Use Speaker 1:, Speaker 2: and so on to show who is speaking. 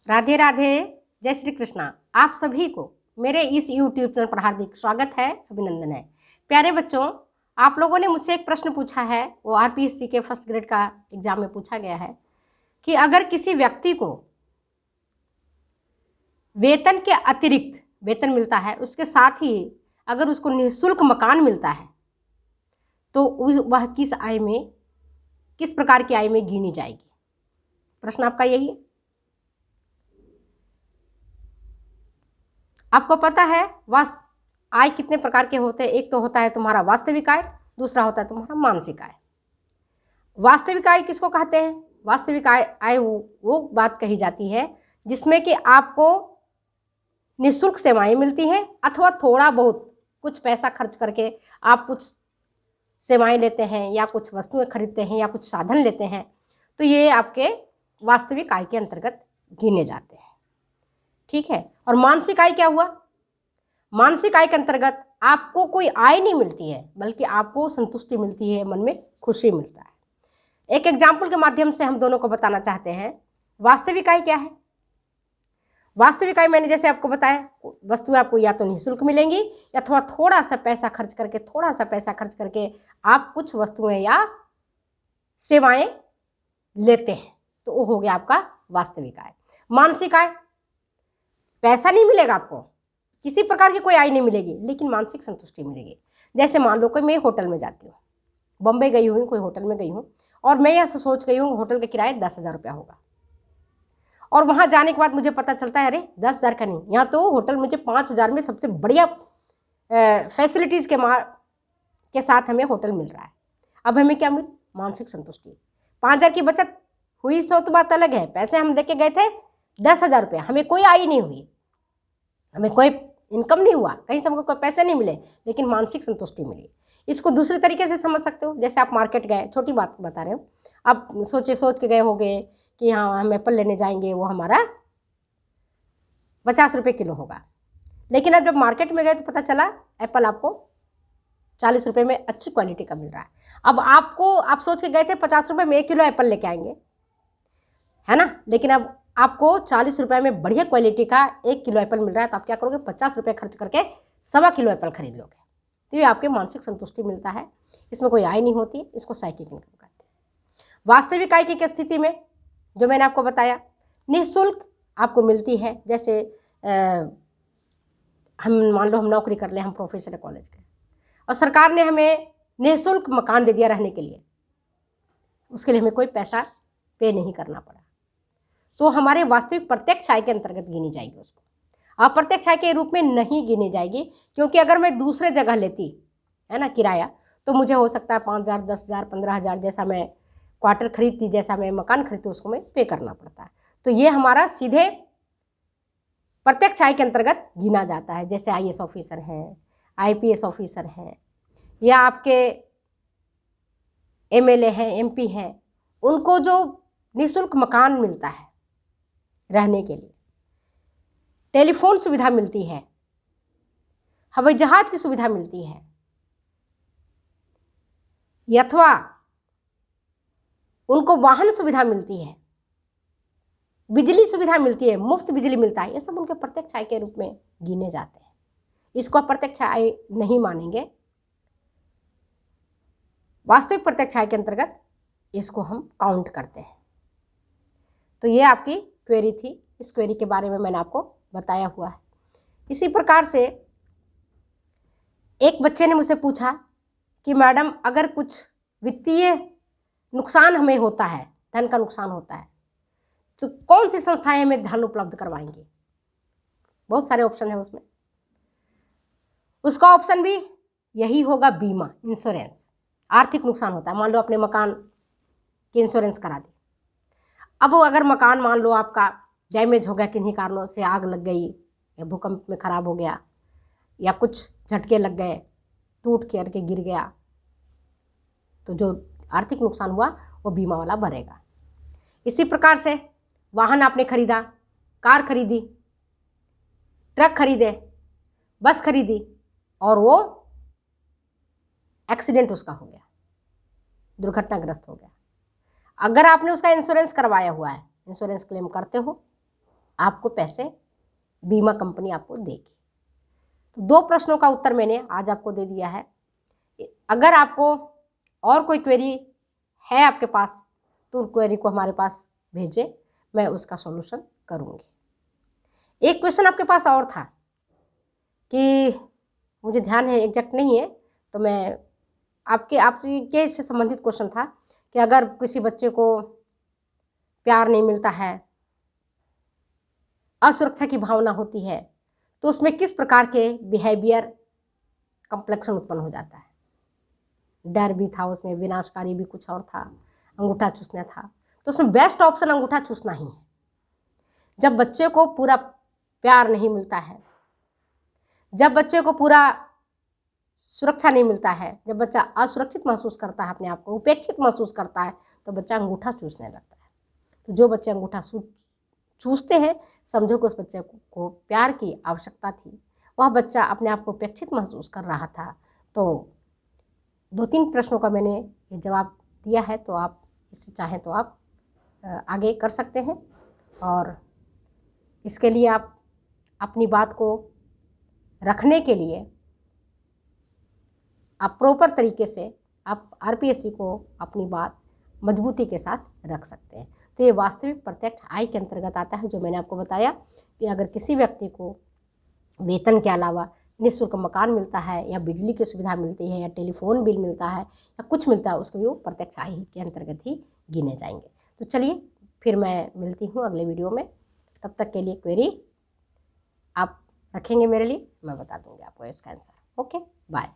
Speaker 1: राधे राधे, जय श्री कृष्णा। आप सभी को मेरे इस यूट्यूब चैनल पर हार्दिक स्वागत है, अभिनंदन है। प्यारे बच्चों, आप लोगों ने मुझसे एक प्रश्न पूछा है, वो आरपीएससी के फर्स्ट ग्रेड का एग्जाम में पूछा गया है कि अगर किसी व्यक्ति को वेतन के अतिरिक्त वेतन मिलता है, उसके साथ ही अगर उसको निःशुल्क मकान मिलता है तो वह किस प्रकार की आय में गिनी जाएगी। प्रश्न आपका यही है। आपको पता है आय कितने प्रकार के होते हैं। एक तो होता है तुम्हारा वास्तविक आय, दूसरा होता है तुम्हारा मानसिक आय। वास्तविक आय किसको कहते हैं? वास्तविक आय वो बात कही जाती है जिसमें कि आपको निःशुल्क सेवाएं मिलती हैं अथवा थोड़ा बहुत कुछ पैसा खर्च करके आप कुछ सेवाएं लेते हैं या कुछ वस्तुएं खरीदते हैं या कुछ साधन लेते हैं, तो ये आपके वास्तविक आय के अंतर्गत गिने जाते हैं। ठीक है। और मानसिक आय क्या हुआ? मानसिक आय के अंतर्गत आपको कोई आय नहीं मिलती है, बल्कि आपको संतुष्टि मिलती है, मन में खुशी मिलता है। एक एग्जाम्पल के माध्यम से हम दोनों को बताना चाहते हैं। वास्तविक आय क्या है? वास्तविक आय मैंने जैसे आपको बताया, वस्तुएं आपको या तो निःशुल्क मिलेंगी अथवा थोड़ा सा पैसा खर्च करके आप कुछ वस्तुएं या सेवाएं लेते हैं, तो वो हो गया आपका वास्तविक आय। मानसिक आय, पैसा नहीं मिलेगा, आपको किसी प्रकार की कोई आय नहीं मिलेगी, लेकिन मानसिक संतुष्टि मिलेगी। जैसे मान लो कि मैं होटल में जाती हूँ, बम्बई गई हुई, कोई होटल में गई हूँ और मैं यहाँ से सोच गई हूँ होटल का किराया 10,000 रुपया होगा, और वहाँ जाने के बाद मुझे पता चलता है अरे 10,000 का नहीं, यहाँ तो होटल मुझे 5,000 में सबसे बढ़िया फैसिलिटीज़ के साथ हमें होटल मिल रहा है। अब हमें क्या मिल? मानसिक संतुष्टि। 5,000 की बचत हुई सो तो बात अलग है, पैसे हम लेके गए थे 10,000 रुपया, हमें कोई आय नहीं हुई, हमें कोई इनकम नहीं हुआ, कहीं से हमको कोई पैसे नहीं मिले, लेकिन मानसिक संतुष्टि मिली। इसको दूसरे तरीके से समझ सकते हो। जैसे आप मार्केट गए, छोटी बात बता रहे हो, आप सोच के गए होगे कि हाँ हम एप्पल लेने जाएंगे, वो हमारा 50 रुपये किलो होगा, लेकिन अब जब मार्केट में गए तो पता चला एप्पल आपको 40 रुपये में अच्छी क्वालिटी का मिल रहा है। अब आप सोच के गए थे 50 रुपये में 1 किलो एप्पल लेके आएंगे, है ना, लेकिन अब आपको 40 रुपये में बढ़िया क्वालिटी का 1 किलो एप्पल मिल रहा है, तो आप क्या करोगे? 50 रुपये खर्च करके 1.25 किलो एप्पल खरीद लोगे। तो ये आपके मानसिक संतुष्टि मिलता है, इसमें कोई आय नहीं होती, इसको साइकिक इनकम कहते हैं। वास्तविक आय की स्थिति में जो मैंने आपको बताया, निःशुल्क आपको मिलती है। जैसे हम मान लो हम नौकरी कर ले, हम प्रोफेसर है कॉलेज के, और सरकार ने हमें निःशुल्क मकान दे दिया रहने के लिए, उसके लिए हमें कोई पैसा पे नहीं करना पड़ा, तो हमारे वास्तविक प्रत्यक्ष आय के अंतर्गत गिनी जाएगी। उसको अप्रत्यक्ष आय के रूप में नहीं गिनी जाएगी, क्योंकि अगर मैं दूसरे जगह लेती है ना किराया, तो मुझे हो सकता है 5,000, 10,000, 15,000 जैसा मैं क्वार्टर खरीदती, जैसा मैं मकान खरीदती, उसको मैं पे करना पड़ता है। तो ये हमारा सीधे प्रत्यक्ष आय के अंतर्गत गिना जाता है। जैसे IAS ऑफिसर हैं, IPS ऑफिसर हैं, या आपके MLA हैं, MP हैं, उनको जो निःशुल्क मकान मिलता है रहने के लिए, टेलीफोन सुविधा मिलती है, हवाई जहाज की सुविधा मिलती है, अथवा उनको वाहन सुविधा मिलती है, बिजली सुविधा मिलती है, मुफ्त बिजली मिलता है, ये सब उनके प्रत्यक्ष आय के रूप में गिने जाते हैं। इसको अप्रत्यक्ष आय नहीं मानेंगे, वास्तविक प्रत्यक्ष आय के अंतर्गत इसको हम काउंट करते हैं। तो ये आपकी क्वेरी थी, इस क्वेरी के बारे में मैंने आपको बताया हुआ है। इसी प्रकार से एक बच्चे ने मुझसे पूछा कि मैडम अगर कुछ वित्तीय नुकसान हमें होता है, धन का नुकसान होता है, तो कौन सी संस्थाएं हमें धन उपलब्ध करवाएंगी? बहुत सारे ऑप्शन है उसमें, उसका ऑप्शन भी यही होगा, बीमा, इंश्योरेंस। आर्थिक नुकसान होता है, मान लो अपने मकान की इंश्योरेंस करा दी। अब अगर मकान मान लो आपका डैमेज हो गया, किन्हीं कारणों से आग लग गई या भूकंप में खराब हो गया या कुछ झटके लग गए, टूट करके गिर गया, तो जो आर्थिक नुकसान हुआ वो बीमा वाला भरेगा। इसी प्रकार से वाहन आपने खरीदा, कार खरीदी, ट्रक खरीदे, बस खरीदी, और वो एक्सीडेंट उसका हो गया, दुर्घटनाग्रस्त हो गया, अगर आपने उसका इंश्योरेंस करवाया हुआ है, इंश्योरेंस क्लेम करते हो, आपको पैसे बीमा कंपनी आपको देगी। तो 2 प्रश्नों का उत्तर मैंने आज आपको दे दिया है। अगर आपको और कोई क्वेरी है आपके पास तो उन क्वेरी को हमारे पास भेजें, मैं उसका सॉल्यूशन करूँगी। एक क्वेश्चन आपके पास और था कि मुझे ध्यान है, एग्जैक्ट नहीं है, तो मैं आपसे के इससे संबंधित क्वेश्चन था कि अगर किसी बच्चे को प्यार नहीं मिलता है, असुरक्षा की भावना होती है, तो उसमें किस प्रकार के बिहेवियर कॉम्प्लेक्शन उत्पन्न हो जाता है। डर भी था उसमें, विनाशकारी भी कुछ और था, अंगूठा चूसना था। तो उसमें बेस्ट ऑप्शन अंगूठा चूसना ही है। जब बच्चे को पूरा प्यार नहीं मिलता है, जब बच्चे को पूरा सुरक्षा नहीं मिलता है, जब बच्चा असुरक्षित महसूस करता है, अपने आप को उपेक्षित महसूस करता है, तो बच्चा अंगूठा चूसने लगता है। तो जो बच्चे अंगूठा चूसते हैं, समझो कि उस बच्चे को प्यार की आवश्यकता थी, वह बच्चा अपने आप को उपेक्षित महसूस कर रहा था। तो 2-3 प्रश्नों का मैंने ये जवाब दिया है, तो आप इससे चाहें तो आप आगे कर सकते हैं। और इसके लिए आप अपनी बात को रखने के लिए आप प्रॉपर तरीके से आप आरपीएससी को अपनी बात मजबूती के साथ रख सकते हैं। तो ये वास्तविक प्रत्यक्ष आय के अंतर्गत आता है, जो मैंने आपको बताया कि अगर किसी व्यक्ति को वेतन के अलावा निःशुल्क मकान मिलता है, या बिजली की सुविधा मिलती है, या टेलीफोन बिल मिलता है, या कुछ मिलता है, उसको वो प्रत्यक्ष आय के अंतर्गत ही गिने जाएंगे। तो चलिए फिर मैं मिलती हूँ अगले वीडियो में। तब तक के लिए क्वेरी आप रखेंगे मेरे लिए, मैं बता दूँगी आपको इसका आंसर। Okay, bye.